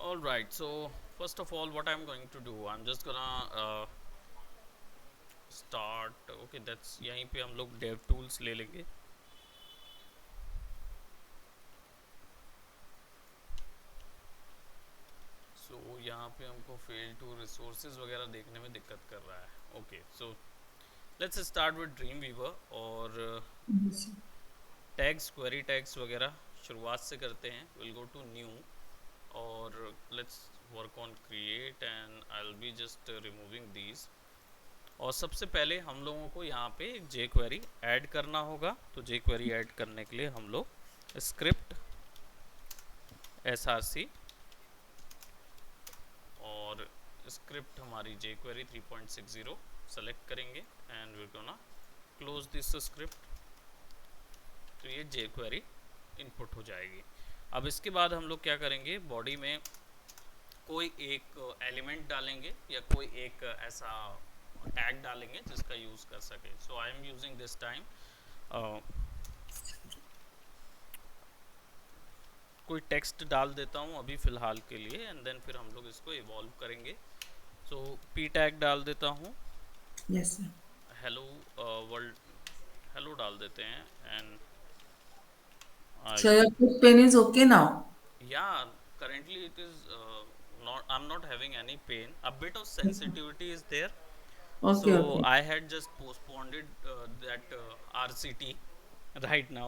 All right, so first of all, what I'm going to do, I'm just gonna start. Okay, that's यहीं पे हम लोग dev tools ले लेंगे. So यहाँ पे हमको fail to resources वगैरह देखने में दिक्कत कर रहा है. Okay, so let's start with Dreamweaver और Yes. tags, query tags वगैरह शुरुआत से करते हैं. We'll go to new और let's work on create and I'll be just removing these. और सबसे पहले हम लोगों को यहाँ पे एक जे क्वेरी ऐड करना होगा. तो जे क्वेरी ऐड करने के लिए हम लोग स्क्रिप्ट src और स्क्रिप्ट हमारी जे क्वेरी 3.60 सेलेक्ट करेंगे and we gonna close this script. तो ये जे क्वेरी इनपुट हो जाएगी. अब इसके बाद हम लोग क्या करेंगे, बॉडी में कोई एक एलिमेंट डालेंगे या कोई एक ऐसा टैग डालेंगे जिसका यूज़ कर सके. So I am using this time कोई टेक्स्ट डाल देता हूँ अभी फ़िलहाल के लिए एंड देन फिर हम लोग इसको इवॉल्व करेंगे. सो पी टैग डाल देता हूँ, Yes, sir. Hello world, hello डाल देते हैं and So I your foot pain is okay now? या currently it is not, I'm not having any pain. A bit of sensitivity is there. Okay, So okay. I had just postponed that RCT right now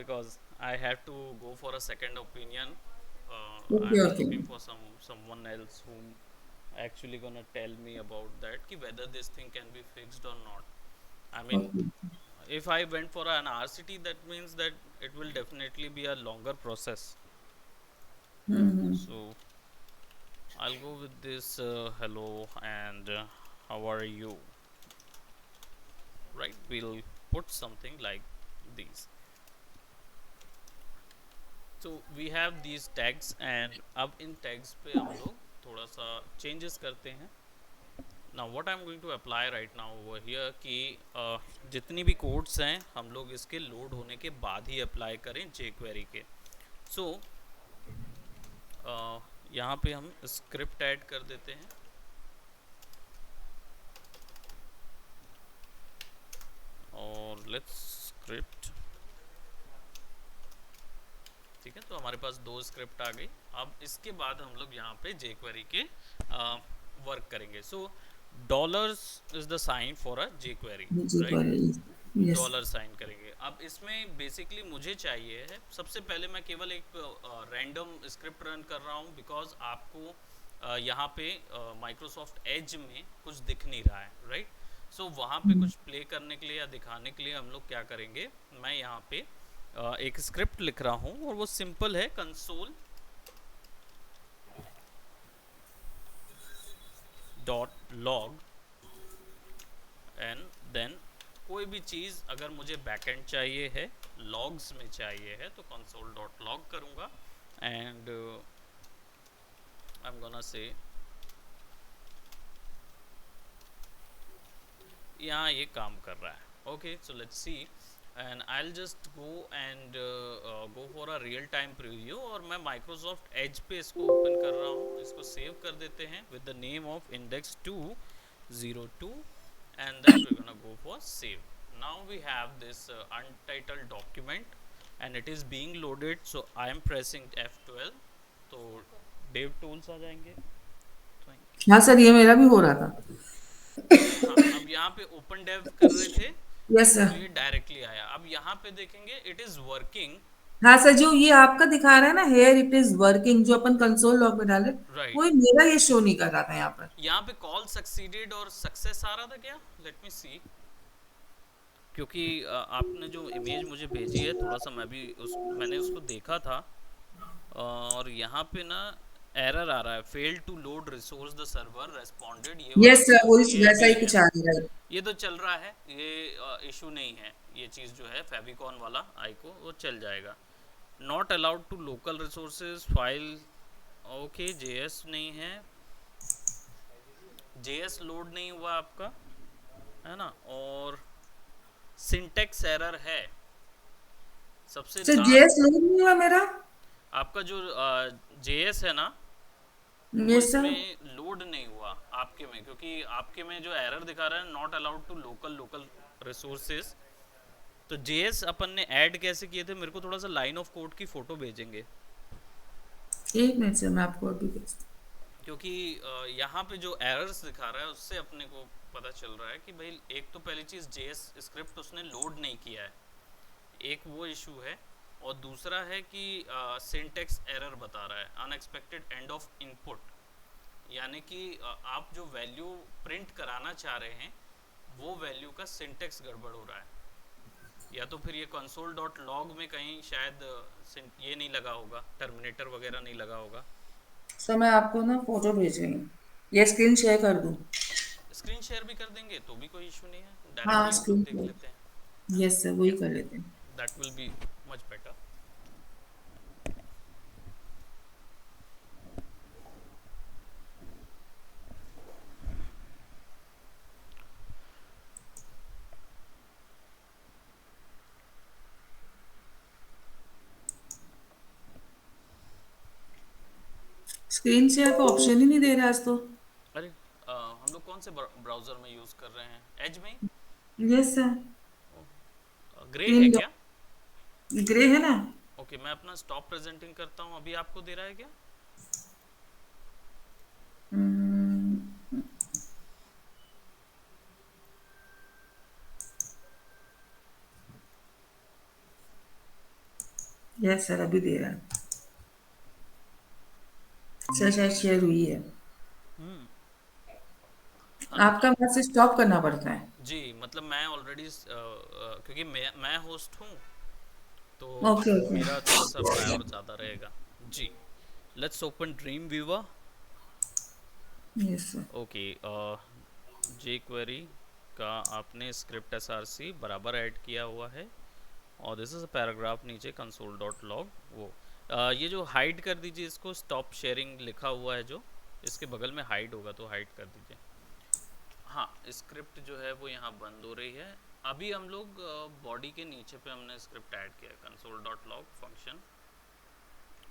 because I have to go for a second opinion. Okay, I'm okay. looking for someone else whom actually gonna tell me about that ki whether this thing can be fixed or not. I mean, Okay. if I went for an RCT, that means that it will definitely be a longer process. Mm-hmm. So I'll go with this hello and how are you? Right? We'll put something like these. So we have these tags and अब इन tags पे हम लोग थोड़ा सा changes करते हैं. Now what I'm going to apply right now over here कि जितनी भी codes हैं हम लोग इसके load होने के बाद ही apply करें jQuery के. So यहाँ पे हम script add कर देते हैं और let's script. ठीक है, तो हमारे पास दो स्क्रिप्ट आ गई. अब इसके बाद हम लोग यहाँ पे jQuery के वर्क करेंगे. So dollars is the sign for a jQuery, right? Yes. Yes. Dollar sign करेंगे. अब इसमें बेसिकली मुझे चाहिए है, सबसे पहले मैं केवल एक रैंडम स्क्रिप्ट रन कर रहा हूँ बिकॉज आपको यहाँ पे माइक्रोसॉफ्ट एज में कुछ दिख नहीं रहा है, राइट? सो वहाँ पे कुछ प्ले करने के लिए या दिखाने के लिए हम लोग क्या करेंगे, मैं यहाँ पे एक स्क्रिप्ट लिख रहा हूँ और वो सिंपल है, console dot log and then कोई भी चीज़ अगर मुझे बैकएंड चाहिए है, लॉग्स में चाहिए है, तो कंसोल डॉट लॉग करूँगा and I am gonna say यहाँ ये काम कर रहा है. Okay, so let's see and I'll just go and go for a real time preview. और मैं Microsoft Edge पे इसको ओपन कर रहा हूँ. इसको सेव कर देते हैं with the name of index202 and then we're gonna go for save. Now we have this untitled document and it is being loaded, so I am pressing F12. तो dev tools आ जाएंगे. Thank हाँ sir, ये मेरा भी हो रहा था. हाँ, अब यहाँ पे ओपन डेव कर रहे थे यस सर. तो ये डायरेक्टली आया. अब यहाँ पे देखेंगे इट इज वर्किंग. हाँ सर, जो ये आपका दिखा रहा है ना, हेयर इट इज वर्किंग, जो अपन कंसोल लॉग में डाले, राइट, वो मेरा ये शो नहीं कर रहा था यहाँ पर. यहाँ पे कॉल सक्सीडेड और सक्सेस आ रहा था क्या, लेट मी सी. क्योंकि आपने जो इमेज मुझे भेजी है, थोड़ा सा मैं भी मैंने उसको देखा था और यहाँ पे ना एरर आ रहा है, fail to load resource the server responded, ये वाला यस तो सर, वो ये वैसा अभी ही कुछ आ रहा है. ये तो चल रहा है, ये इशू नहीं है. ये चीज़ जो है फेविकॉन वाला आइको वो चल जाएगा. Not allowed to local resources file. Okay, JS नहीं है, जेएस लोड नहीं हुआ आपका, है ना? और सिंटेक्स एरर है सबसे सर लास्ट. जेएस लोड नहीं हुआ मेरा. आपका जो जेएस है ना, वो ये सर। इसमें लोड नहीं हुआ आपके में, क्योंकि आपके में जो एरर दिखा रहा है not allowed to local local resources. तो जेएस अपन ने ऐड कैसे किए थे, मेरे को थोड़ा सा लाइन ऑफ कोड की फोटो भेजेंगे, 1 मिनट से मैं आपको अभी भेजती क्योंकि यहाँ पे जो एरर्स दिखा रहा है उससे अपने को पता चल रहा है कि भाई एक तो पहली चीज़ जेएस स्क्रिप्ट उसने लोड नहीं किया है, एक वो इशू है। और दूसरा है कि सिंटेक्स एरर बता रहा है, अनएक्सपेक्टेड एंड ऑफ इनपुट। यानी कि आप जो वैल्यू प्रिंट कराना चाह रहे हैं वो वैल्यू का सिंटेक्स गड़बड़ हो रहा है, या तो फिर ये कंसोल डॉट लॉग में कहीं शायद ये नहीं लगा होगा, टर्मिनेटर वगैरह नहीं लगा होगा। हूँ। सर मैं आपको ना फोटो भेज रही हूँ, ये स्क्रीन शेयर कर दूँ? स्क्रीन शेयर भी कर देंगे तो भी कोई इशू नहीं है, हाँ, डायरेक्टली हम लोग स्क्रीन देख शेयर। लेते हैं। यस सर, वही या कर लेते हैं। That will be much better. Screen share का ऑप्शन ही नहीं दे रहा आज तो। अरे हम लोग कौन से ब्राउज़र में यूज़ कर रहे हैं, एज में ही? Yes sir. ग्रे है तीन क्या? ग्रे है ना? ओके, मैं अपना स्टॉप प्रेजेंटिंग करता हूँ, अभी आपको दे रहा है क्या? यस सर, अभी दे रहा है। सर शायद शेयर हुई है। हाँ तो आपका वहां से स्टॉप करना पड़ता है। जी, मतलब मैं ऑलरेडी क्योंकि मैं होस्ट हूँ तो ओके ओके। मेरा थोड़ा सा प्रायोर ज़्यादा रहेगा। जी, let's open Dream Viewer. Yes sir. Okay, jQuery का आपने स्क्रिप्ट एसआरसी बराबर ऐड किया हुआ है, और दिस इज अ पैराग्राफ नीचे कंसोल डॉट लॉग। वो ये जो हाइड कर दीजिए इसको, स्टॉप शेयरिंग लिखा हुआ है जो इसके बगल में हाइड होगा तो हाइड कर दीजिए। हाँ, स्क्रिप्ट जो है वो यहाँ बंद हो रही है। अभी हम लोग बॉडी के नीचे पे हमने स्क्रिप्ट ऐड किया है, console dot log function.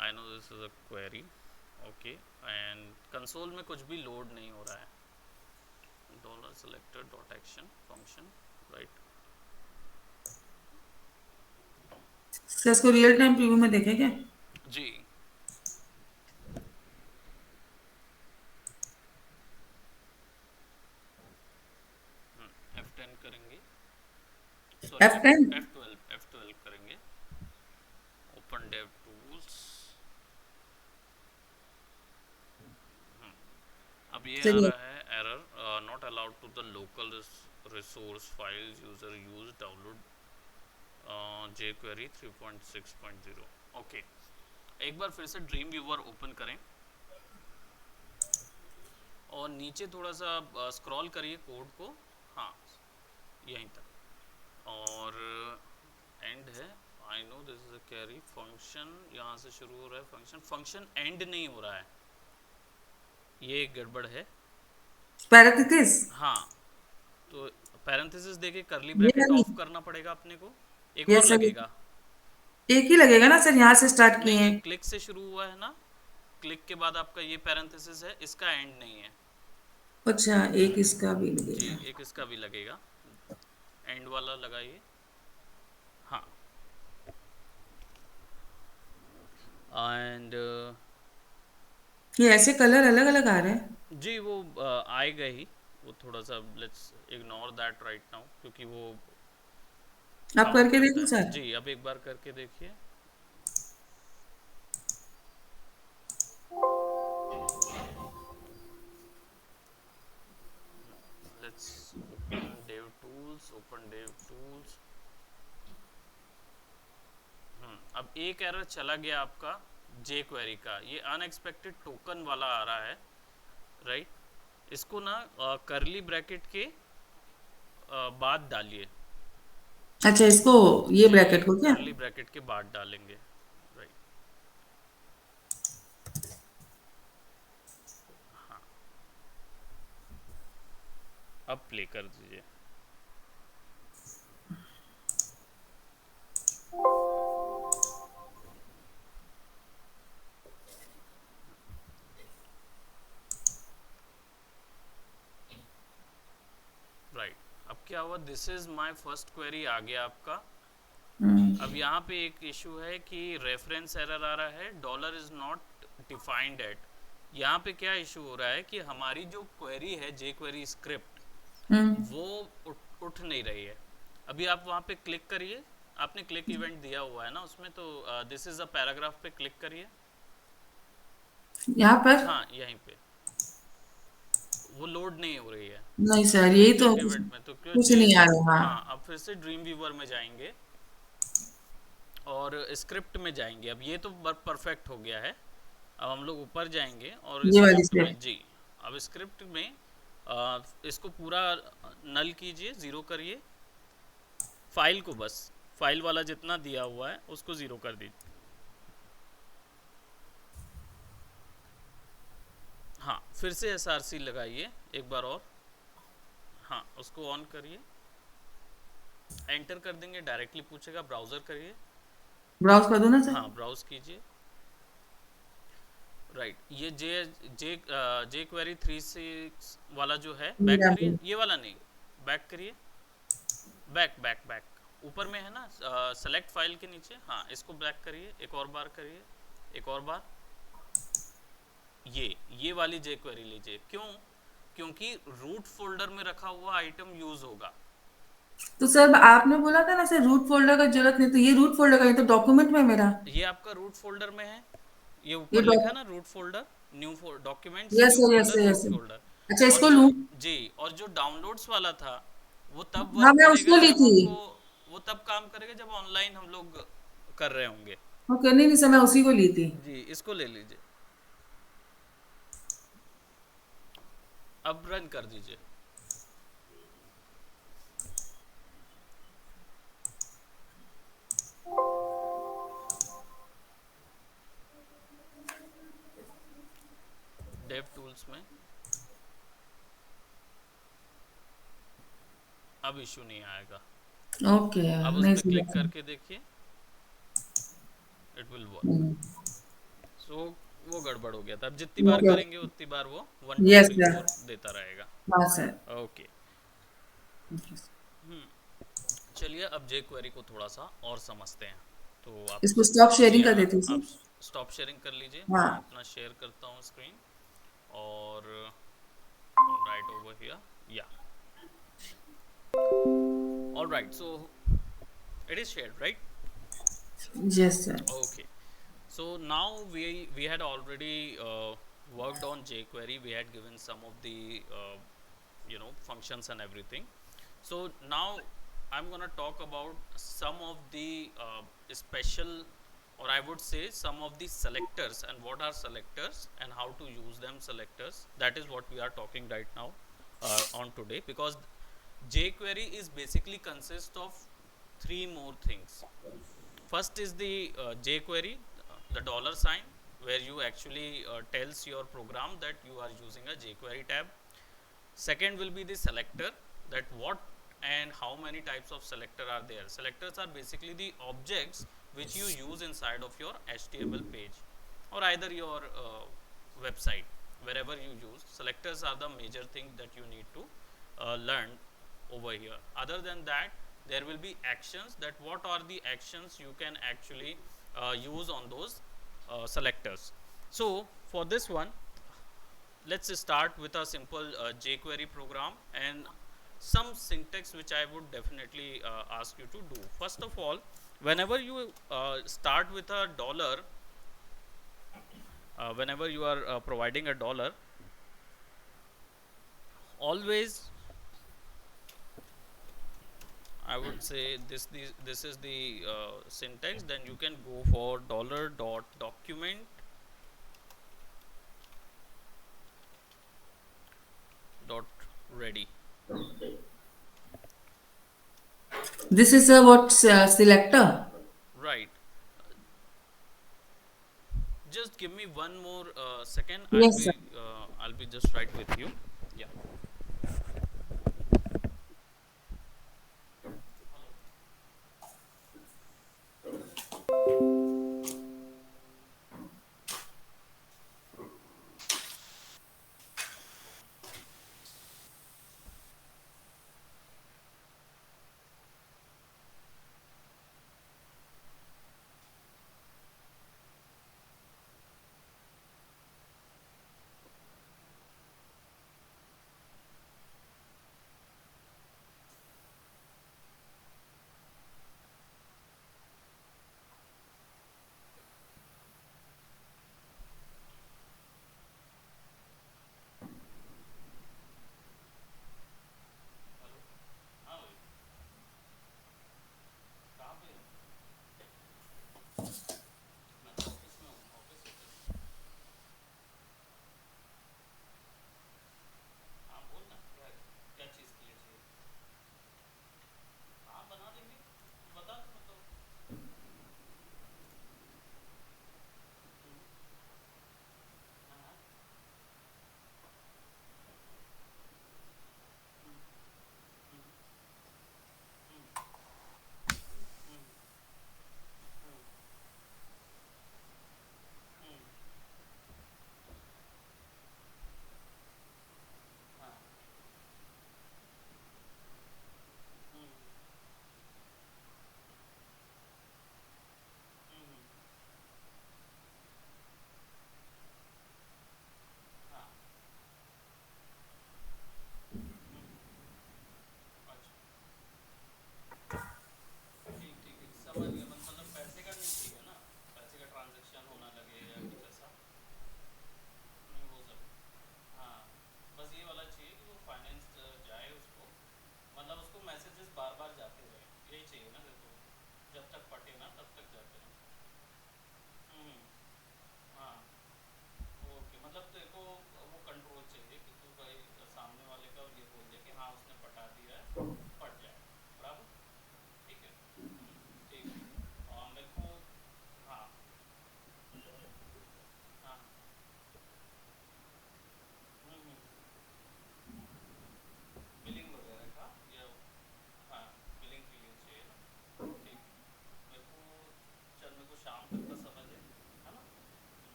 I know this is a query, okay. And console में कुछ भी लोड नहीं हो रहा है, dollar selected dot action function, right. Sir इसको रियल टाइम प्रीव्यू में देखें क्या? जी, F10 करेंगे, सॉरी F10। F12 करेंगे। Open dev tools. अब ये आ चलिए। रहा है error, not allowed to the local resource files user use download jQuery 3.6.0। Okay, एक बार फिर से ड्रीम व्यूवर ओपन करें और नीचे थोड़ा सा स्क्रॉल करिए कोड को। हाँ, यहीं तक, और एंड है। I know this is a carry function, यहाँ से शुरू हो रहा है फंक्शन, फंक्शन एंड नहीं हो रहा है, ये एक गड़बड़ है। पैरेंथेसिस। हाँ, तो पैरेंथेसिस देके करली ये ब्रैकेट नहीं। ऑफ करना पड़ेगा अपने को, एक और यस सर। लगेगा। एक ही लगेगा ना सर, यहाँ से स्टार्ट नहीं किए नहीं, हैं। क्लिक से शुरू हुआ है ना, क्लिक के बाद आपका ये पैरेंथेसिस है, इसका एंड नहीं है। अच्छा, एक इसका भी जी, लगेगा। एक इसका भी लगेगा, एंड वाला लगाइए। हाँ, एंड ये ऐसे कलर अलग अलग आ रहे हैं। जी वो आएगा ही, वो थोड़ा सा let's ignore that right now, क्योंकि वो आप काउंट करके करता देखो है। सर। जी, अब एक बार करके देखिए। Let's open dev tools, open dev tools। अब एक एरर चला गया आपका जे क्वेरी का, ये अनएक्सपेक्टेड टोकन वाला आ रहा है, राइट। इसको ना करली ब्रैकेट के बाद डालिए। अच्छा, इसको ये जी, ब्रैकेट को क्या? करली ब्रैकेट के बाद डालेंगे, राइट। हाँ, अब प्ले कर दीजिए। क्या हुआ, this is my first query आ गया आपका। हम्म। अब यहाँ पे एक इशू है कि रेफरेंस एरर आ रहा है, dollar is not defined at. यहाँ पे क्या इशू हो रहा है कि हमारी जो क्वेरी है, जे क्वेरी स्क्रिप्ट, हम्म। वो उठ नहीं रही है। अभी आप वहाँ पे क्लिक करिए, आपने क्लिक इवेंट दिया हुआ है ना उसमें, तो दिस इज अ पैराग्राफ पे क्लिक करिए। यहाँ पर? हाँ यहीं पे वो लोड नहीं हो रही है नहीं सर, यही तो क्लिक इवेंट में, तो क्यों कुछ जे। नहीं आ रहा। हाँ, हाँ, अब फिर से ड्रीम व्यूवर में जाएंगे और स्क्रिप्ट में जाएंगे। अब ये तो परफेक्ट हो गया है। अब हम लोग ऊपर जाएंगे और ये वाली स्क्रिप्ट से। में जी। अब स्क्रिप्ट में इसको पूरा नल कीजिए, ज़ीरो करिए फाइल को, बस फाइल वाला जितना दिया हुआ है उसको ज़ीरो कर दीजिए। हाँ, फिर से SRC लगाइए एक बार और। हाँ, उसको ऑन करिए, एंटर कर देंगे, डायरेक्टली पूछेगा, ब्राउज़र करिए। ब्राउज कर दो ना सर। हाँ, ब्राउज़ कीजिए। राइट, ये जे जे जे क्वेरी 36 वाला जो है, बैक यहाँ करिए, पे। ये वाला नहीं, बैक करिए, बैक बैक बैक, ऊपर में है ना सेलेक्ट फाइल के नीचे। हाँ, इसको बैक करिए, एक और बार करिए, एक और बार। ये वाली जे क्वेरी लीजिए। क्यों? क्योंकि रूट फोल्डर में रखा हुआ आइटम यूज होगा। तो सर आपने बोला था ना सर, रूट फोल्डर का जरूरत नहीं, तो ये रूट फोल्डर का, ये तो डॉक्यूमेंट में है मेरा। ये आपका रूट फोल्डर में है, ये ये ऊपर लिखा है डॉक ना root folder, new documents, yes new sir, yes folder, sir, yes root sir. Folder. अच्छा, और इसको जो लूँ? जी, और जो डाउनलोड्स वाला था वो तब हाँ, वर्क मैं करेगा उसको ली जब थी। हमको, वो तब काम करेगा जब ऑनलाइन हम लोग कर रहे होंगे। ओके, नहीं नहीं सर, मैं उसी को ली थी। जी, इसको ले लीजिए, अब रन कर दीजिए। डेव टूल्स में अब इशू नहीं आएगा। ओके। अब उस नहीं पर क्लिक सर। करके देखिए, इट विल वर्क। सो वो गड़बड़ हो गया था। अब जितनी बार ओके। करेंगे उतनी बार वो 1 2 यस 3 सर। 4 देता रहेगा। हाँ सर। ओके। चलिए, अब जे क्वेरी को थोड़ा सा और समझते हैं। तो आप, इसको स्टॉप जी शेयरिंग कर हाँ, देती हूँ आप सर। स्टॉप शेयरिंग कर लीजिए, मैं हाँ। अपना शेयर करता हूँ स्क्रीन। और राइट ओवर हियर, या all right, so it is shared right. Yes sir. Okay. So now we had already worked on jQuery. We had given some of the functions and everything. So now I'm gonna talk about some of the special, or I would say some of the selectors, and what are selectors and how to use them selectors. That is what we are talking right now on today, because jQuery is basically consists of three more things. First is the jQuery, the dollar sign, where you actually tells your program that you are using a jQuery tab. Second will be the selector, that what and how many types of selector are there. Selectors are basically the objects which you use inside of your HTML page or either your website, wherever you use. Selectors are the major thing that you need to learn over here. Other than that, there will be actions, that what are the actions you can actually use on those selectors. So for this one, let's start with a simple jQuery program and some syntax which I would definitely ask you to do. First of all, whenever you start with a dollar, whenever you are providing a dollar, always I would say this is the syntax. Then you can go for dollar dot document dot ready. This is a what selector? Right. Just give me one more second. Yes sir. I'll be just right with you. Yeah.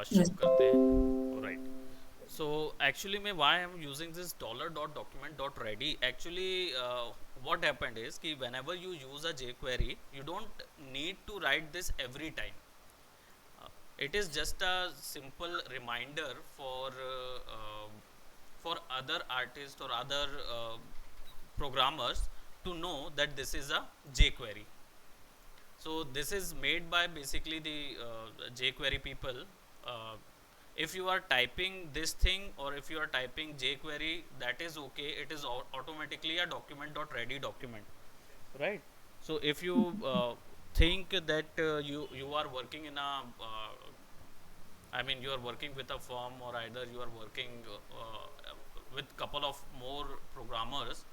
Show Yes. करते हैं, right. So actually मैं why I'm using this dollar dot document dot ready, actually what happened is कि whenever you use a jQuery you don't need to write this every time. It is just a simple reminder for other artists or other programmers to know that this is a jQuery. So this is made by basically the jQuery people. Uh, if you are typing this thing or if you are typing jQuery, that is okay. It is automatically a document.ready document, right? So if you think that you are working in a I mean, you are working with a firm, or either you are working with couple of more programmers,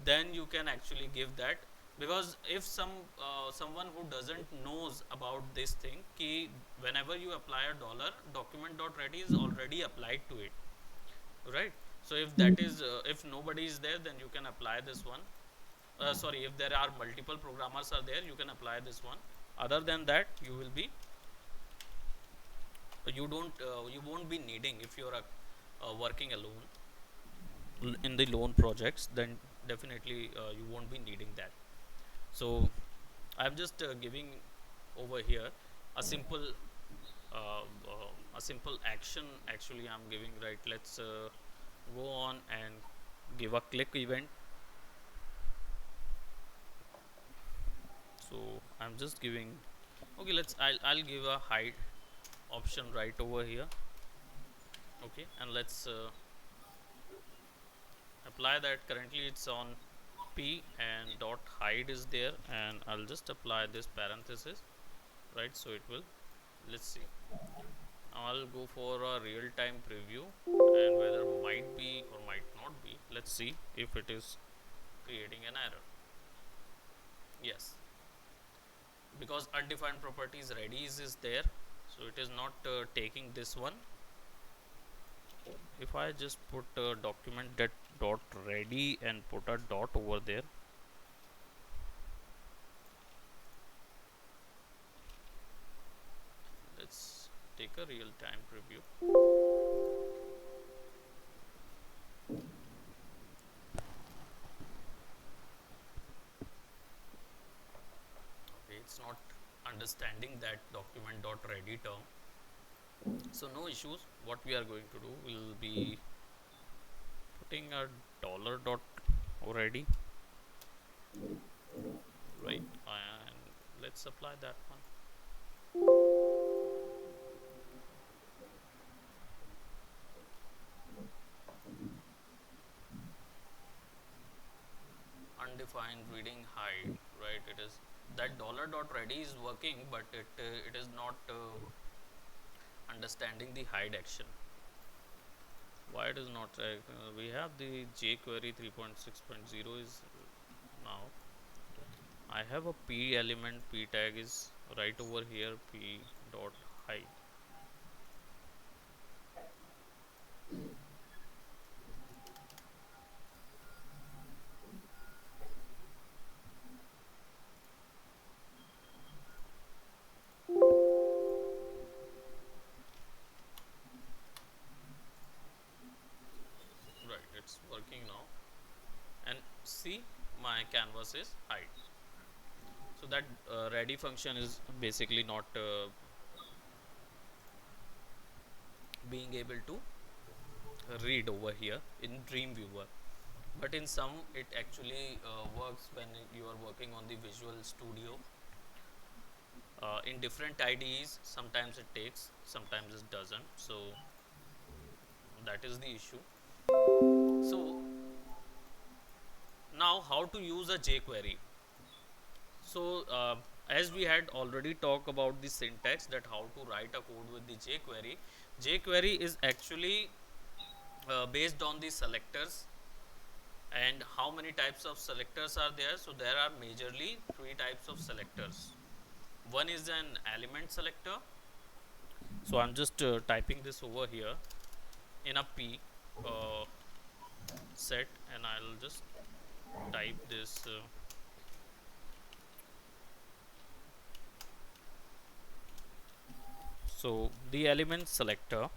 then you can actually give that. Because if someone who doesn't knows about this thing, ki whenever you apply a dollar, document.ready is already applied to it, right? So if that is if nobody is there, then you can apply this one. Sorry, if there are multiple programmers are there, you can apply this one. Other than that, you won't be needing, if you are working alone in the loan projects, then definitely you won't be needing that. So I'm just giving over here a simple a simple action actually I'm giving, right? Let's go on and give a click event. So I'm just giving, okay, I'll give a hide option right over here. Okay, and let's apply that. Currently it's on p and dot hide is there, and I'll just apply this parenthesis, right? So it will, let's see, I'll go for a real-time preview, and whether might be or might not be, let's see if it is creating an error. Yes, because undefined properties ready is there, so it is not taking this one. If I just put document that dot ready and put a dot over there, let's take a real-time preview. Okay, it's not understanding that document dot ready term. So no issues. What we are going to do, will be putting a dollar dot already, right? And let's apply that one. Undefined reading hide, right? It is that dollar dot ready is working, but it is not understanding the hide action. Why it is not? We have the jQuery 3.6.0 is now. I have a p element, p tag is right over here, p dot hide. Right, it's working now, and see, my canvas is hide. So that ready function is basically not being able to read over here in Dreamweaver, but in some it actually works when you are working on the Visual Studio. In different IDEs, sometimes it takes, sometimes it doesn't. So that is the issue. So now, how to use a jQuery? So as we had already talked about the syntax, that how to write a code with the jQuery. jQuery is actually based on the selectors. And how many types of selectors are there? So there are majorly three types of selectors. One is an element selector. So I'm just typing this over here in a p uh, set, and I'll just type this So the element selector,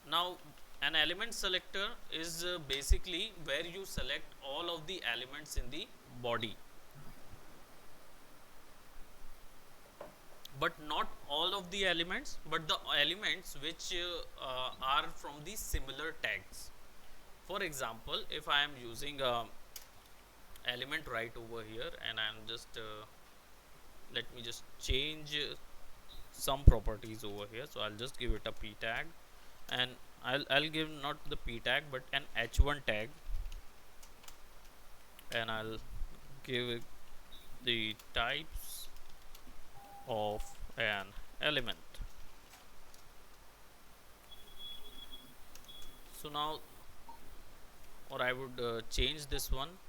now an element selector is basically where you select all of the elements in the body, but not all of the elements, but the elements which are from the similar tags. For example, if I am using a element right over here, and I'm just let me just change some properties over here. So I'll just give it a p tag, and I'll give not the p tag but an h1 tag, and I'll give it the types of an element. So now, or I would change this one.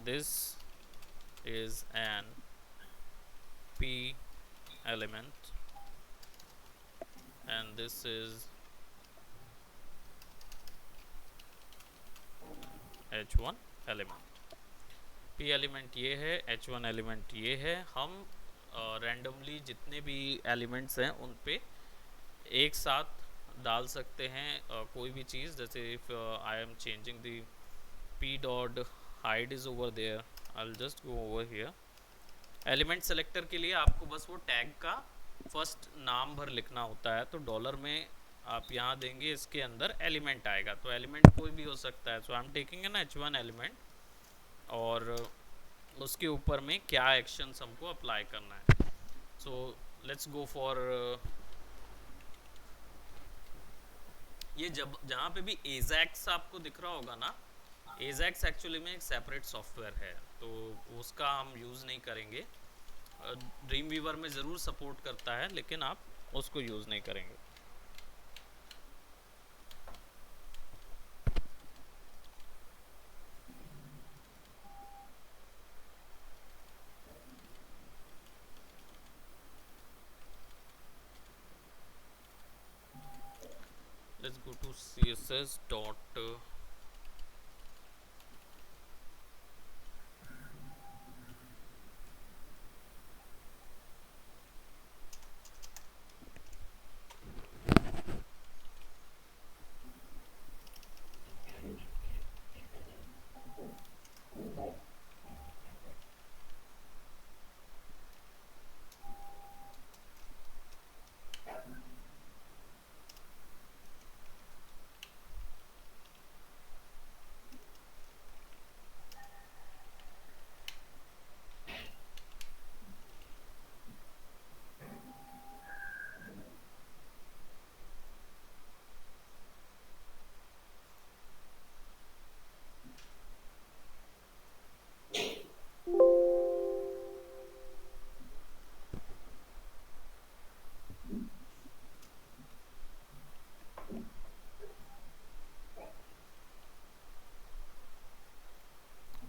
This is an p element, and this is h1 element. p element ये है, h1 element ये है। हम randomly जितने भी elements हैं उन पे एक साथ डाल सकते हैं कोई भी चीज़। जैसे if I am changing the p dot hide is over there, I will just go over here. Element selector के लिए आपको बस वो टैग का फर्स्ट नाम भर लिखना होता है। तो डॉलर में आप यहाँ देंगे, इसके अंदर एलिमेंट आएगा, तो एलिमेंट कोई भी हो सकता है। So I am taking an h1 element, और उसके ऊपर में क्या एक्शंस हमको अप्लाई करना है। सो लेट्स गो फॉर ये, जब जहाँ पे भी एजैक्स आपको दिख रहा होगा ना, एजैक्स एक्चुअली में एक सेपरेट सॉफ्टवेयर है, तो उसका हम यूज़ नहीं करेंगे। ड्रीम वीवर में ज़रूर सपोर्ट करता है, लेकिन आप उसको यूज़ नहीं करेंगे। Let's go to css dot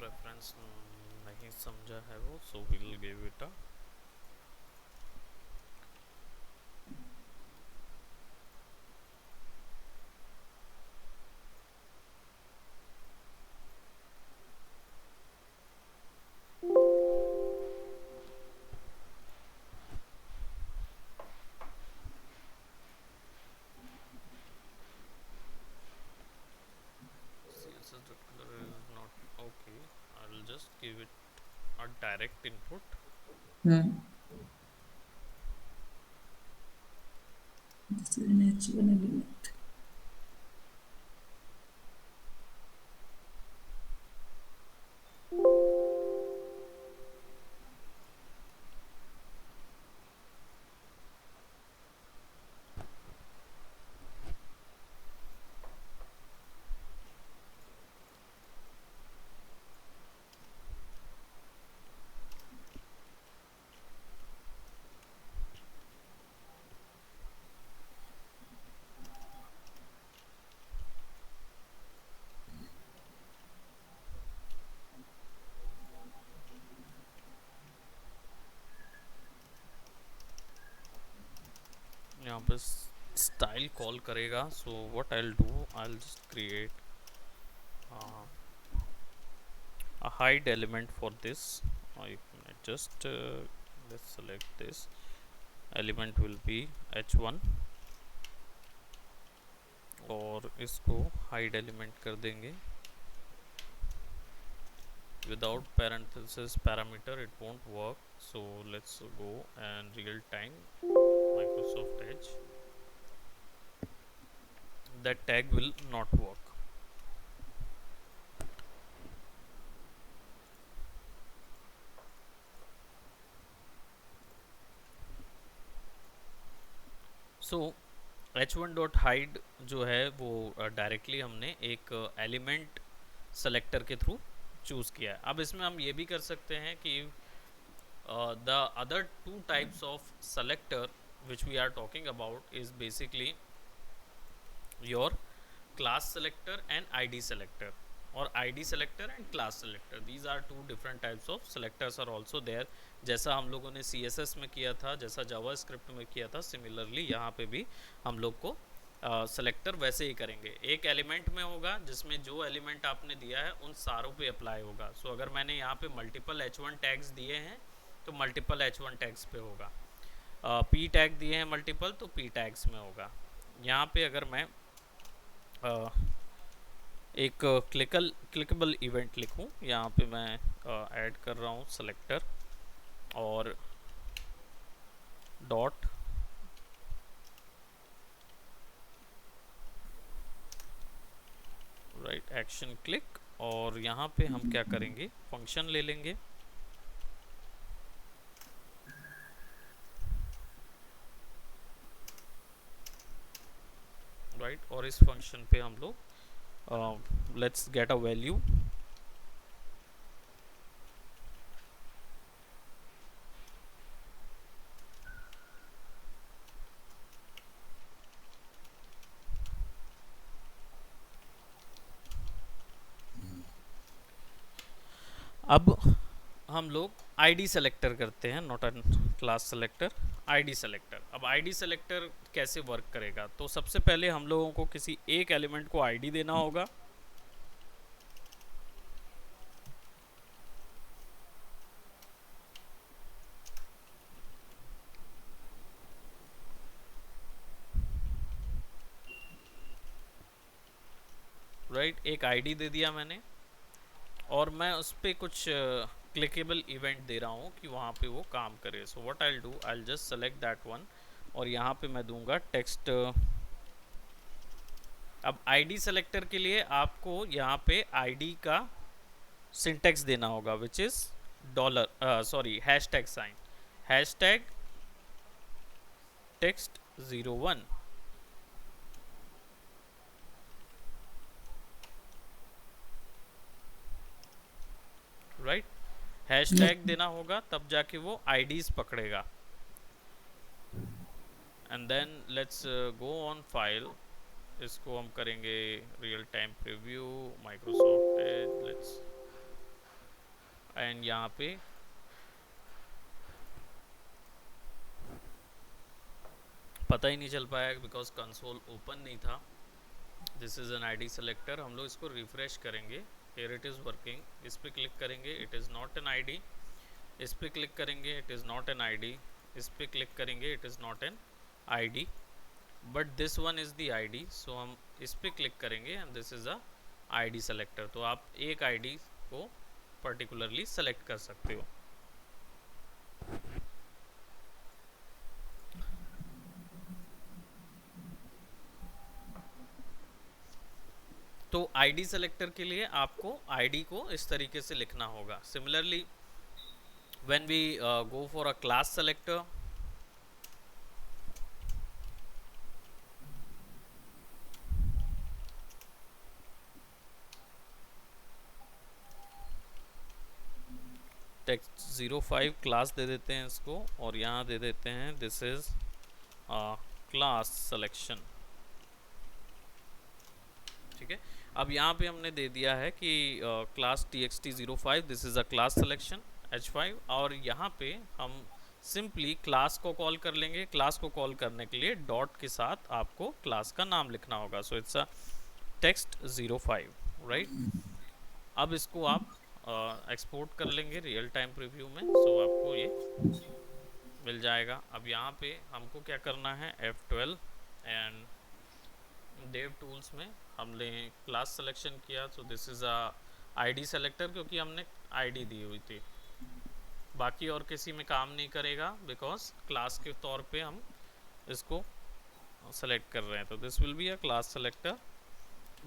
reference नहीं समझा है वो, so will give it a css.color is not okay. I'll just give it a direct input. Hmm. This is an h1 element. यहाँ पे स्टाइल कॉल करेगा। So what I will do, I will just create a hide element for this. I just let's select this element will be h1 और इसको hide element कर देंगे. Without parenthesis parameter it won't work, so let's go and real time Microsoft Edge. That tag will not work. So h1.hide जो है वो directly हमने एक element selector के थ्रू चूज़ किया है. अब इसमें हम ये भी कर सकते हैं कि the other two types of selector which we are talking about is basically your class selector and id selector, or id selector and class selector. These are two different types of selectors are also there. जैसा हम लोगों ने css में किया था, जैसा JavaScript में किया था, सिमिलरली यहाँ पे भी हम लोग को सेलेक्टर वैसे ही करेंगे. एक एलिमेंट में होगा जिसमें जो एलिमेंट आपने दिया है उन सारों पे अप्लाई होगा. सो अगर मैंने यहाँ पे मल्टीपल h1 टैग्स दिए हैं तो मल्टीपल h1 टैग्स पे होगा. p टैग दिए हैं मल्टीपल तो p टैग्स में होगा. यहाँ पे अगर मैं एक क्लिकेबल इवेंट लिखूं, यहाँ पे मैं ऐड कर रहा हूँ सेलेक्टर और डॉट राइट एक्शन क्लिक, और यहाँ पे हम क्या करेंगे, फंक्शन ले लेंगे. राइट और इस फंक्शन पे हम लोग लेट्स गेट अ वैल्यू. अब हम लोग आईडी सेलेक्टर करते हैं, not an class selector, ID selector. अब आईडी सेलेक्टर कैसे वर्क करेगा, तो सबसे पहले हम लोगों को किसी एक एलिमेंट को आईडी देना होगा. राइट एक आईडी दे दिया मैंने और मैं उस पर कुछ क्लिकेबल इवेंट दे रहा हूँ कि वहाँ पे वो काम करे. So what I will do, I will just select that one और यहाँ पे मैं दूंगा टेक्स्ट. अब आईडी सेलेक्टर के लिए आपको यहाँ पे आईडी का सिंटेक्स देना होगा which is hashtag sign, hashtag text 01. Right hashtag देना होगा तब जाके वो आईडीज पकड़ेगा. And then let's go on file. इसको हम करेंगे real time preview Microsoft Edge, let's and यहाँ पे पता ही नहीं चल पाया बिकॉज कंसोल ओपन नहीं था. This is an ID selector. हम लोग इसको रिफ्रेश करेंगे. Here it is working. इस पे क्लिक करेंगे, it is not an ID. इस पे क्लिक करेंगे, it is not an ID. इस पे क्लिक करेंगे, it is not an ID. But this one is the ID. So हम इस पे क्लिक करेंगे and this is a ID selector. तो आप एक ID को particularly select कर सकते हो. तो आईडी सेलेक्टर के लिए आपको आईडी को इस तरीके से लिखना होगा. Similarly when we go for a class selector, text 05 class दे देते हैं इसको और यहाँ दे देते हैं दिस इज क्लास सिलेक्शन. ठीक है अब यहाँ पे हमने दे दिया है कि class txt05 this is a class selection h5 और यहाँ पे हम सिंपली क्लास को कॉल कर लेंगे. क्लास को कॉल करने के लिए डॉट के साथ आपको क्लास का नाम लिखना होगा. So it's a text 05 right. अब इसको आप एक्सपोर्ट कर लेंगे रियल टाइम प्रीव्यू में, सो आपको ये मिल जाएगा। अब यहाँ पे हमको क्या करना है, F12 एंड डेव टूल्स में हमने क्लास सिलेक्शन किया, so this is a ID selector, क्योंकि हमने आईडी दी हुई थी। बाकी और किसी में काम नहीं करेगा बिकॉज क्लास के तौर पे हम इसको सेलेक्ट कर रहे हैं, तो this will be a class selector,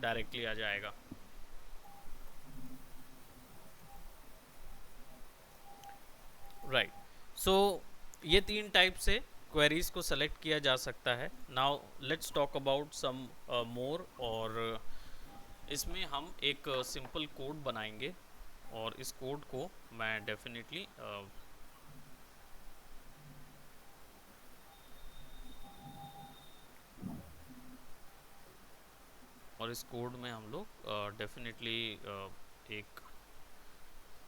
directly आ जाएगा। राइट, सो ये तीन टाइप से क्वेरीज को सेलेक्ट किया जा सकता है। Now let's talk about some more, और इसमें हम एक सिंपल कोड बनाएंगे, और इस कोड को मैं डेफिनेटली और इस कोड में हम लोग डेफिनेटली एक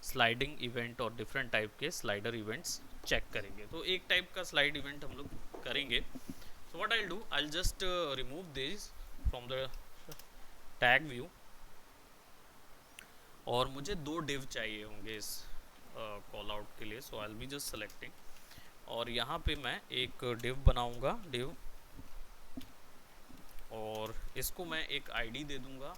स्लाइडिंग इवेंट और डिफरेंट टाइप के स्लाइडर इवेंट्स चेक करेंगे। तो एक टाइप का स्लाइड इवेंट हम लोग करेंगे। So what I do, I just remove this from the tag view, और मुझे दो डिव चाहिए होंगे इस कॉल आउट के लिए, so I will be just selecting, और यहाँ पे मैं एक डिव बनाऊंगा, डिव, और इसको मैं एक आईडी दे दूंगा,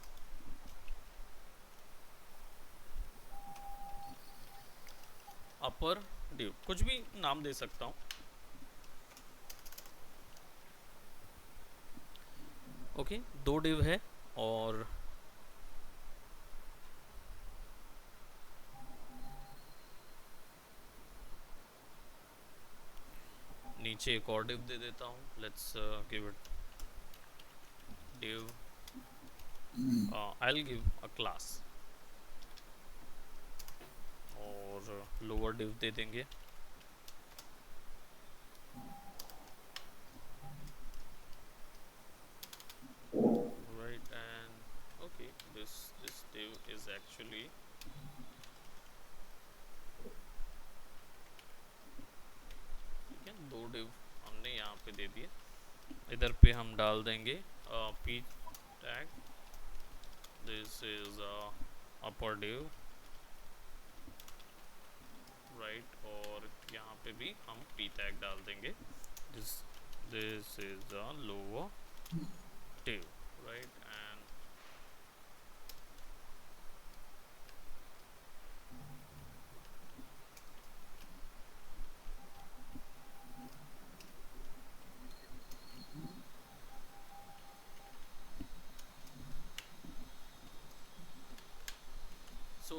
अपर डिव, कुछ भी नाम दे सकता हूँ। ओके, दो डिव है, और नीचे एक और डिव दे देता हूँ। Let's give it div, I'll give a class, और लोअर डिव दे देंगे, right, and okay, this div is actually, ठीक है, दो डिव हमने यहाँ पे दे दिए। इधर पे हम डाल देंगे p tag, this is upper div, right, और यहाँ पे भी हम p tag डाल देंगे, this is a lower div, right, and so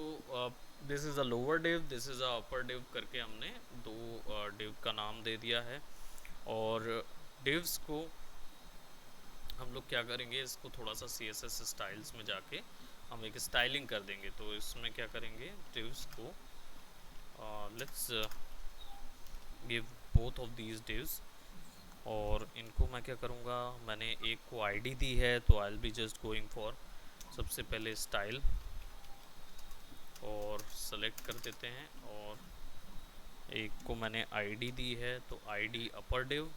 this is a lower div, this is a upper div करके हमने दो डिव का नाम दे दिया है। और डिव्स को हम लोग क्या करेंगे, इसको थोड़ा सा CSS स्टाइल्स में जाके हम एक स्टाइलिंग कर देंगे। तो इसमें क्या करेंगे, डिव्स को let's give both of these divs, और इनको मैं क्या करूँगा, मैंने एक को आईडी दी है, तो आई will be just going for सबसे पहले स्टाइल, और सेलेक्ट कर देते हैं, और एक को मैंने आईडी दी है, तो आईडी अपर डिव,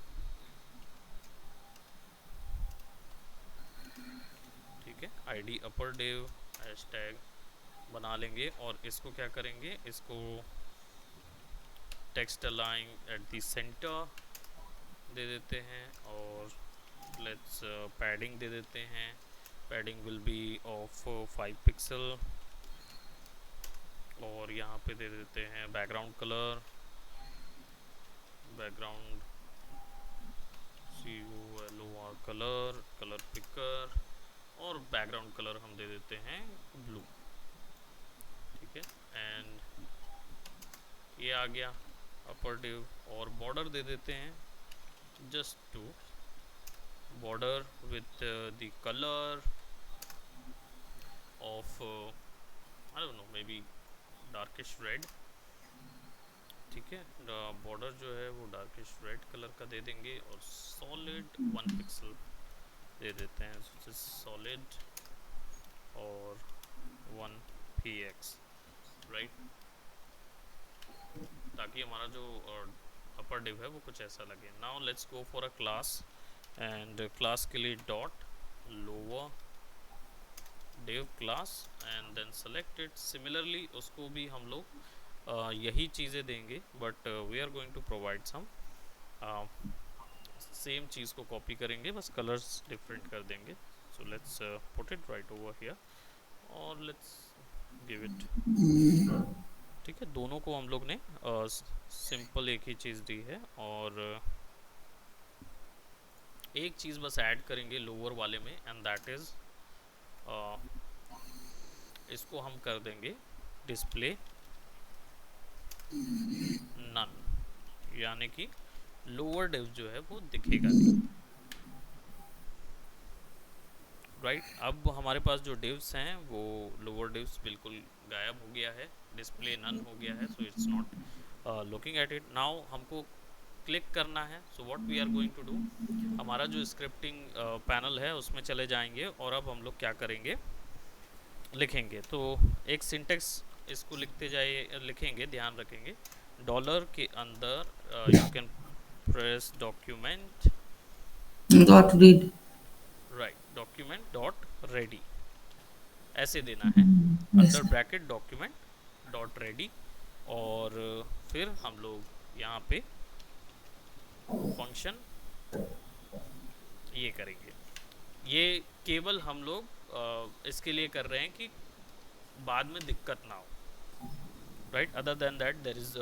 ठीक है, आईडी अपर डिव हैशटैग बना लेंगे, और इसको क्या करेंगे, इसको text align at the centre दे देते हैं, और लेट्स पैडिंग दे देते हैं, padding will be of 5 pixel, और यहाँ पे दे देते हैं background colour, background COLOR colour, colour picker, और बैकग्राउंड कलर हम दे देते हैं ब्लू, ठीक है, एंड ये आ गया अपर डिव। और बॉर्डर दे देते हैं just to border with the colour of I don't know, maybe darkish red, ठीक है, बॉर्डर जो है वो डार्किश रेड कलर का दे देंगे, और सॉलिड 1 पिक्सल दे देते हैं, सॉलिड और 1 px, राइट, ताकि हमारा जो अपर डिव है वो कुछ ऐसा लगे। Now let's go for a class, and class के लिए dot lower div class and then select it. Similarly उसको भी हम लोग यही चीज़ें देंगे, but we are going to provide some same चीज़ को कॉपी करेंगे, बस कलर्स डिफरेंट कर देंगे. So let's put it right over here और लेट्स गिव इट. ठीक है, दोनों को हम लोग ने सिंपल एक ही चीज़ दी है, और एक चीज़ बस ऐड करेंगे लोअर वाले में, एंड दैट इज़ इसको हम कर देंगे डिस्प्ले नन, यानी कि लोअर डिव जो है वो दिखेगा नहीं. राइट, अब हमारे पास जो डिव्स हैं वो लोअर डिव्स बिल्कुल गायब हो गया है, डिस्प्ले नन हो गया है, so it's not looking at it. Now हमको क्लिक करना है. So what we are going to do, हमारा जो स्क्रिप्टिंग पैनल है उसमें चले जाएंगे, और अब हम लोग क्या करेंगे, लिखेंगे. तो एक सिंटेक्स इसको लिखते जाइए, लिखेंगे, ध्यान रखेंगे. डॉलर के अंदर you can press document, dot read. Right, document dot ready, ऐसे देना है. Yes. Under bracket document dot ready, और फिर हम लोग यहाँ पे फंक्शन ये करेंगे. ये केवल हम लोग इसके लिए कर रहे हैं कि बाद में दिक्कत ना हो. Right, other than that there is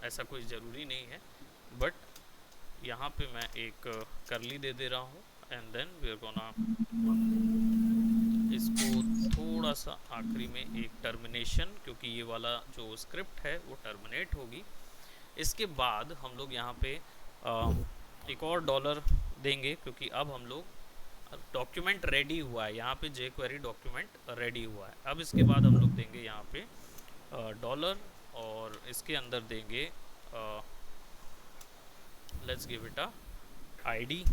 ऐसा कोई ज़रूरी नहीं है, बट यहाँ पे मैं एक करली दे रहा हूँ, and then we are gonna इसको थोड़ा सा आखिरी में एक टर्मिनेशन, क्योंकि ये वाला जो स्क्रिप्ट है वो टर्मिनेट होगी. इसके बाद हम लोग यहाँ पे एक और डॉलर देंगे, क्योंकि अब हम लोग डॉक्यूमेंट रेडी हुआ है, यहाँ पे जे क्वेरी डॉक्यूमेंट रेडी हुआ है. अब इसके बाद हम लोग देंगे यहाँ पे डॉलर, और इसके अंदर देंगे let's give it a ID.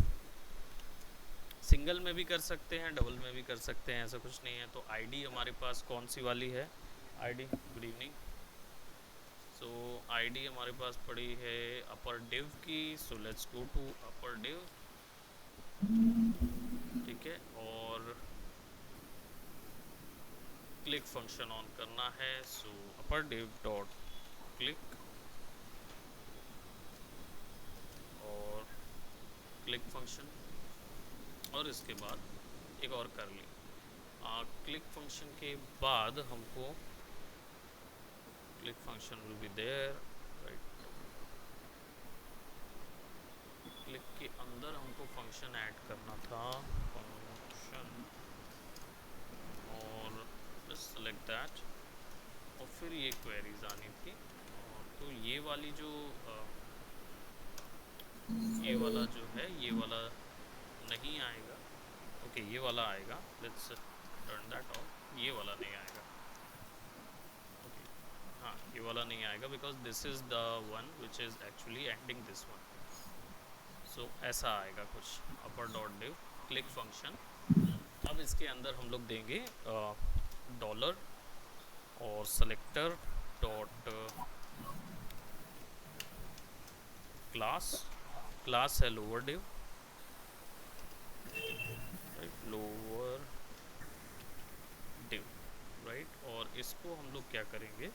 Single में भी कर सकते हैं, डबल में भी कर सकते हैं, ऐसा कुछ नहीं है. तो आईडी हमारे पास कौन सी वाली है, ID, good evening. So ID हमारे पास पड़ी है अपर डिव की. So let's go to upper div. ठीक है, और क्लिक फंक्शन ऑन करना है. So upper div dot click, और क्लिक फंक्शन, और इसके बाद एक और कर ली. क्लिक फंक्शन के बाद हमको click function will be there, right. Click के अंदर हमको फंक्शन ऐड करना था, फंक्शन, और जस्ट सेलेक्ट दैट, और फिर ये क्वेरीज आनी थी. तो ये वाली जो ये वाला जो है, ये वाला नहीं आएगा. ओके, ये वाला आएगा. Let's turn that of. ये वाला नहीं आएगा. ओके, हाँ, ये वाला नहीं आएगा, because this is the one which is actually ending this one. So ऐसा आएगा कुछ, upper dot div click function. अब इसके अंदर हम लोग देंगे डॉलर और सेलेक्टर डॉट क्लास. क्लास है lower div, right, lower div, right. और इसको हम लोग क्या करेंगे,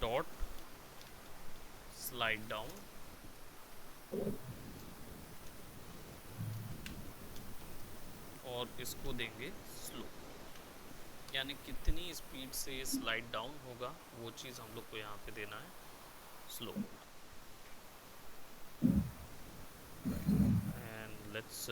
डॉट स्लाइड डाउन, और इसको देंगे स्लो, यानी कितनी स्पीड से स्लाइड डाउन होगा वो चीज़ हम लोग को यहाँ पे देना है, slow. And let's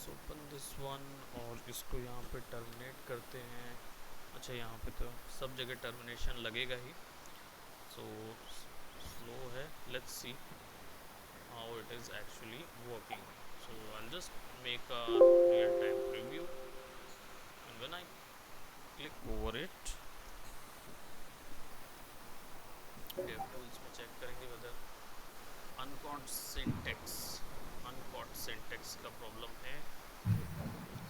open this one, और इसको यहाँ पे टर्मिनेट करते हैं. अच्छा, यहाँ पे तो सब जगह टर्मिनेशन लगेगा ही. सो स्लो है. Let's see how it is actually working. So I just make a real time preview, and when I click over it, dev tools में चेक करेंगे वेदर अनकॉट सिंटेक्स का प्रॉब्लम है,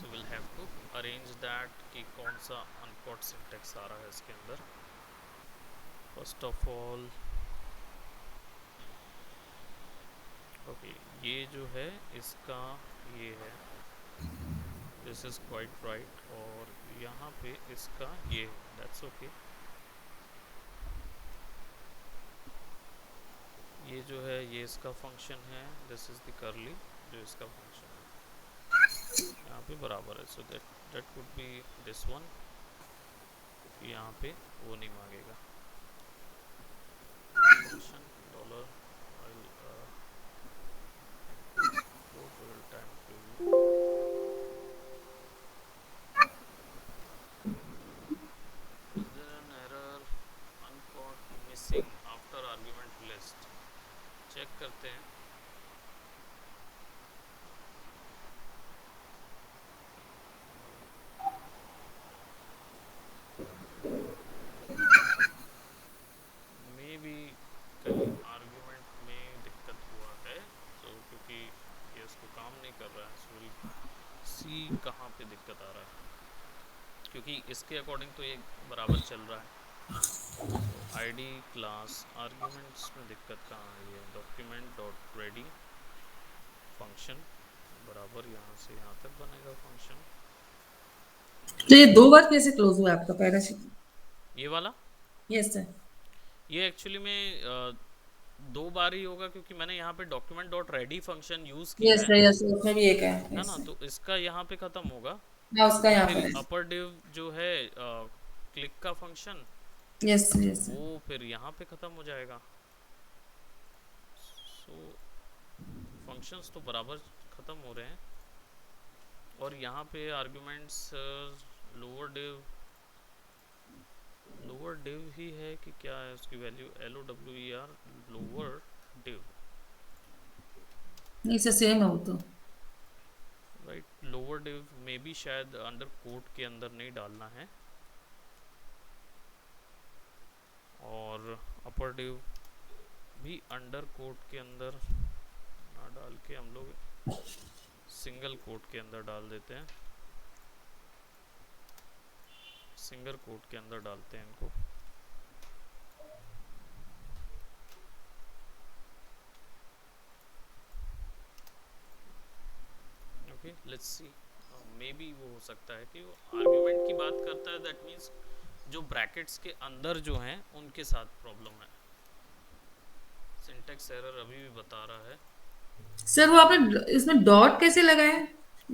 so will have to arrange that कि कौन सा uncaught syntax आ रहा है इसके अंदर। फर्स्ट ऑफ ऑल ओके, ये जो है इसका ये है, दिस इज क्वाइट राइट, और यहाँ पे इसका ये है, दैट्स ओके। ये जो है ये इसका फंक्शन है, दिस इज द करली जो इसका फंक्शन है, यहाँ पे बराबर है, so that could be this one, क्योंकि यहाँ पे वो नहीं मांगेगा function dollar. I go to real time preview. Is there an error uncaught missing after argument list, check करते हैं। मे बी कहीं आर्गुमेंट में दिक्कत हुआ है, सो क्योंकि ये इसको काम नहीं कर रहा है, सो विल सी कहाँ पे दिक्कत आ रहा है, क्योंकि इसके अकॉर्डिंग तो ये बराबर चल रहा है। तो आईडी क्लास आर्ग्यूमेंट्स में दिक्कत कहाँ आई है, डॉक्यूमेंट डॉट रेडी फंक्शन बराबर यहाँ से यहाँ तक बनेगा फंक्शन। तो ये दो बार कैसे क्लोज हुआ आपका पैराशीट? ये वाला, यस सर। ये एक्चुअली में दो बार ही होगा, क्योंकि मैंने यहाँ पे document dot ready function use किया यस है सर, यस सर, उसमें भी एक है यस ना, सर। तो इसका यहाँ पे ख़त्म होगा, हाँ, उसका और यहाँ फिर पर है। अपर डिव जो है क्लिक का फंक्शन, यस यस वो सर। फिर यहाँ पे ख़त्म हो जाएगा। सो फंक्शंस तो बराबर ख़त्म हो रहे हैं, और यहाँ पे आर्ग्यूमेंट्स लोअर डिव ही है कि क्या है उसकी वैल्यू, LOWER लोअर डिव, नहीं सर, सेम है वो तो। राइट। लोअर डिव में भी शायद अंडर कोट के अंदर नहीं डालना है, और अपर डिव भी अंडर कोट के अंदर ना डाल के हम लोग सिंगल कोट के अंदर डाल देते हैं, सिंगल कोट के अंदर डालते हैं इनको। Okay let's see, may be वो हो सकता है कि वो आर्ग्यूमेंट की बात करता है, दैट मीन्स जो ब्रैकेट्स के अंदर जो हैं उनके साथ प्रॉब्लम है। सिंटेक्स एरर अभी भी बता रहा है सर वो आपने इसमें डॉट कैसे लगाया? ये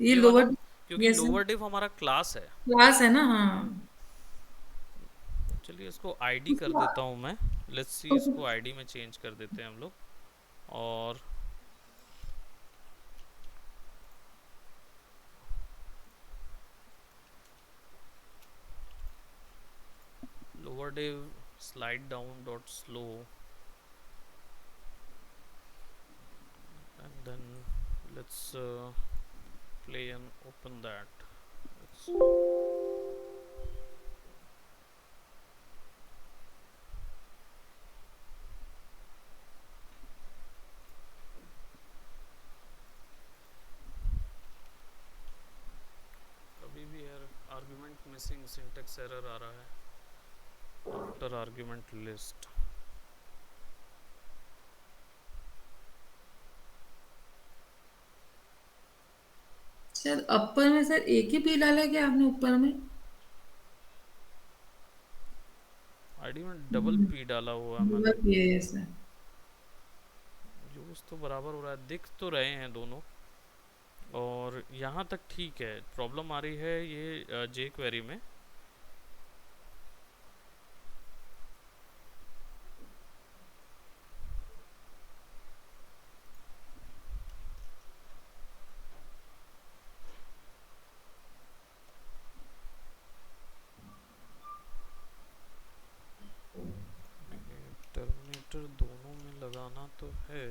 ये वाला, लोअर। क्योंकि यस सर। लोअर डिव हमारा क्लास है। क्लास है ना, हाँ। चलिए इसको आईडी कर देता हूँ मैं, लेट्स सी, इसको आईडी में चेंज कर देते हैं हम लोग, और lower div slide down dot slow, and then let's play and open that. Let's अभी भी आर्ग्यूमेंट मिसिंग सिंटेक्स एरर आ रहा है आफ्टर आर्ग्यूमेंट लिस्ट। सर अपर में सर एक ही पी डाला क्या आपने ऊपर में? आईडी में डबल पी डाला हुआ है मैंने, डबल ये सर। यूज तो बराबर हो रहा है, दिख तो रहे हैं दोनों, और यहाँ तक ठीक है। प्रॉब्लम आ रही है ये जे क्वेरी में, टर्मिनेटर दोनों में लगाना तो है,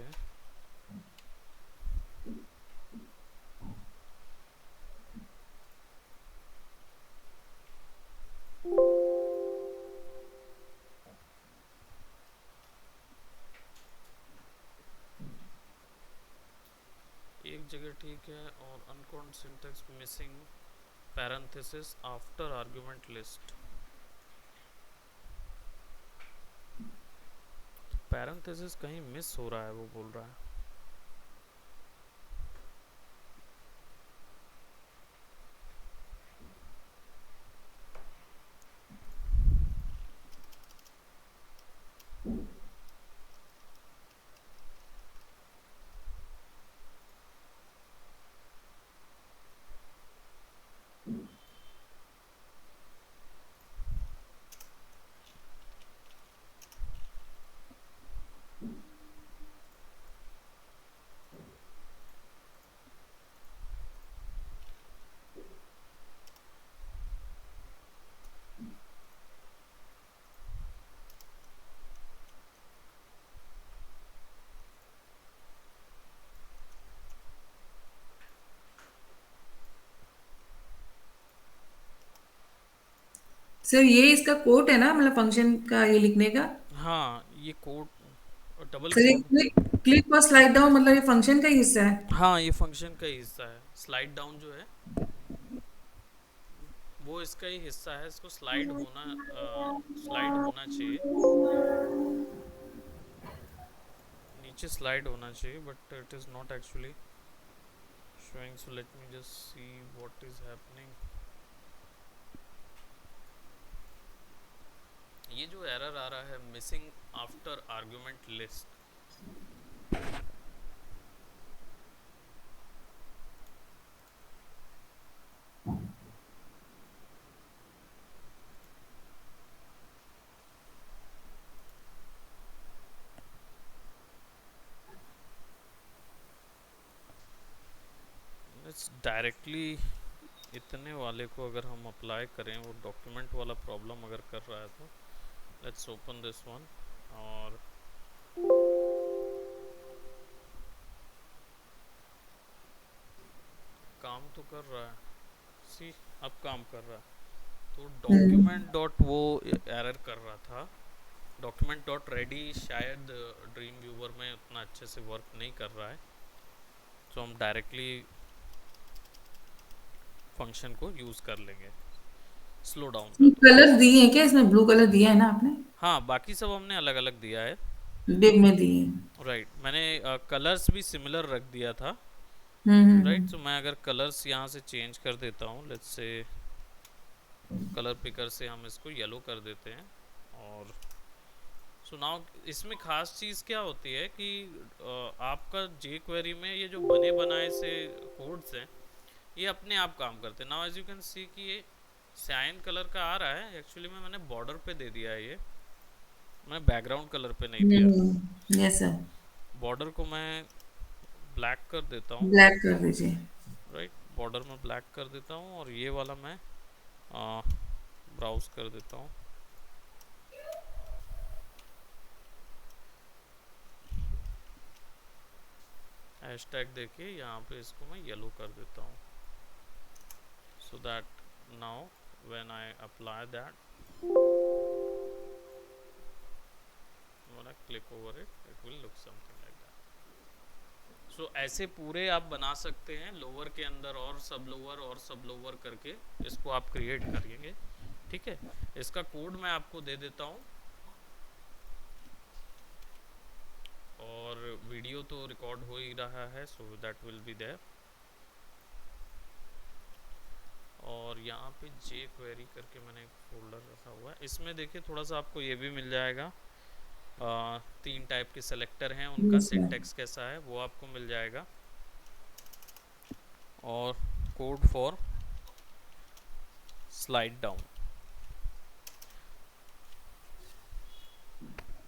जगह ठीक है, और uncount syntax missing parenthesis after argument list. Parenthesis कहीं मिस हो रहा है, वो बोल रहा है। सर ये इसका कोड है ना, मतलब फंक्शन का ये लिखने का। हाँ, ये कोड, डबल सर ये कोड। क्लिक क्लिक और स्लाइड डाउन मतलब ये फंक्शन का ही हिस्सा है। हाँ, ये फंक्शन का ही हिस्सा है। स्लाइड डाउन जो है वो इसका ही हिस्सा है। इसको स्लाइड होना चाहिए, नीचे स्लाइड होना चाहिए, but it is not actually showing. So let me just see what is happening. ये जो एरर आ रहा है, missing after argument list, it's directly इतने वाले को अगर हम अप्लाई करें, वो डॉक्यूमेंट वाला प्रॉब्लम अगर कर रहा है, तो लेट्स ओपन दिस वन। और काम तो कर रहा है, सी, अब काम कर रहा है। तो हम्म। डॉक्यूमेंट डॉट वो एरर कर रहा था। डॉक्यूमेंट डॉट रेडी शायद ड्रीम व्यूवर में उतना अच्छे से वर्क नहीं कर रहा है, तो हम डायरेक्टली फंक्शन को यूज़ कर लेंगे। स्लो डाउन कर दो। कलर दिए हैं क्या इसमें? ब्लू कलर दिया है ना आपने? हाँ, बाकी सब हमने अलग अलग दिया है। डिब में दिए हैं। राइट, मैंने कलर्स भी सिमिलर रख दिया था। राइट, तो हम्म। मैं अगर कलर्स यहाँ से चेंज कर देता हूँ, लेट्स से कलर पिकर से हम इसको येलो कर देते हैं। और सो नाउ इसमें खास चीज़ क्या होती है कि आपका जे क्वेरी में ये जो बने बनाए से कोड्स हैं, ये अपने आप काम करते हैं। Now as you can see कि ये साइन कलर का आ रहा है, एक्चुअली में मैंने बॉर्डर पे दे दिया है, ये मैं बैकग्राउंड कलर पे नहीं दिया। Yes sir. बॉर्डर को मैं ब्लैक कर देता हूँ। ब्लैक कर दीजिए। राइट, बॉर्डर में ब्लैक कर देता हूँ, और ये वाला मैं ब्राउज कर देता हूँ। हैशटैग देके यहाँ पे इसको मैं येलो कर देता हूँ, so that now when I apply that, when I click over it, it will look something like that. So ऐसे पूरे आप बना सकते हैं, लोअर के अंदर और सब लोअर करके इसको आप क्रिएट करेंगे। ठीक है, इसका कोड मैं आपको दे देता हूँ, और वीडियो तो रिकॉर्ड हो ही रहा है, so that will be there. और यहाँ पे जे क्वेरी करके मैंने एक फोल्डर रखा हुआ है, इसमें देखिए थोड़ा सा आपको ये भी मिल जाएगा। 3 टाइप के सेलेक्टर हैं, उनका यस सर। सिंटेक्स कैसा है वो आपको मिल जाएगा, और code for slide down.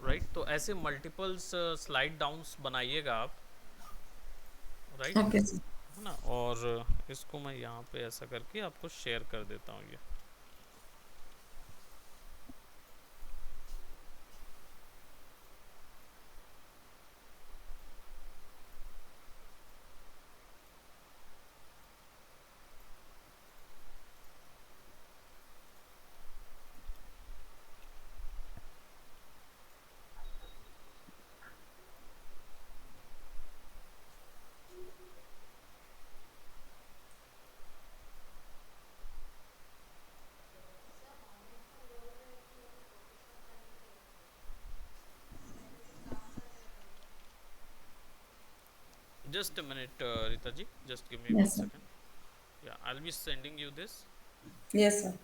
Right, तो ऐसे मल्टीपल्स स्लाइड डाउन्स बनाइएगा आप। Right, okay sir. है ना। और इसको मैं यहाँ पे ऐसा करके आपको शेयर कर देता हूँ ये। Just a minute, Rita ji. Just give me one yes sir. second. Yeah, I'll be sending you this. Yes sir.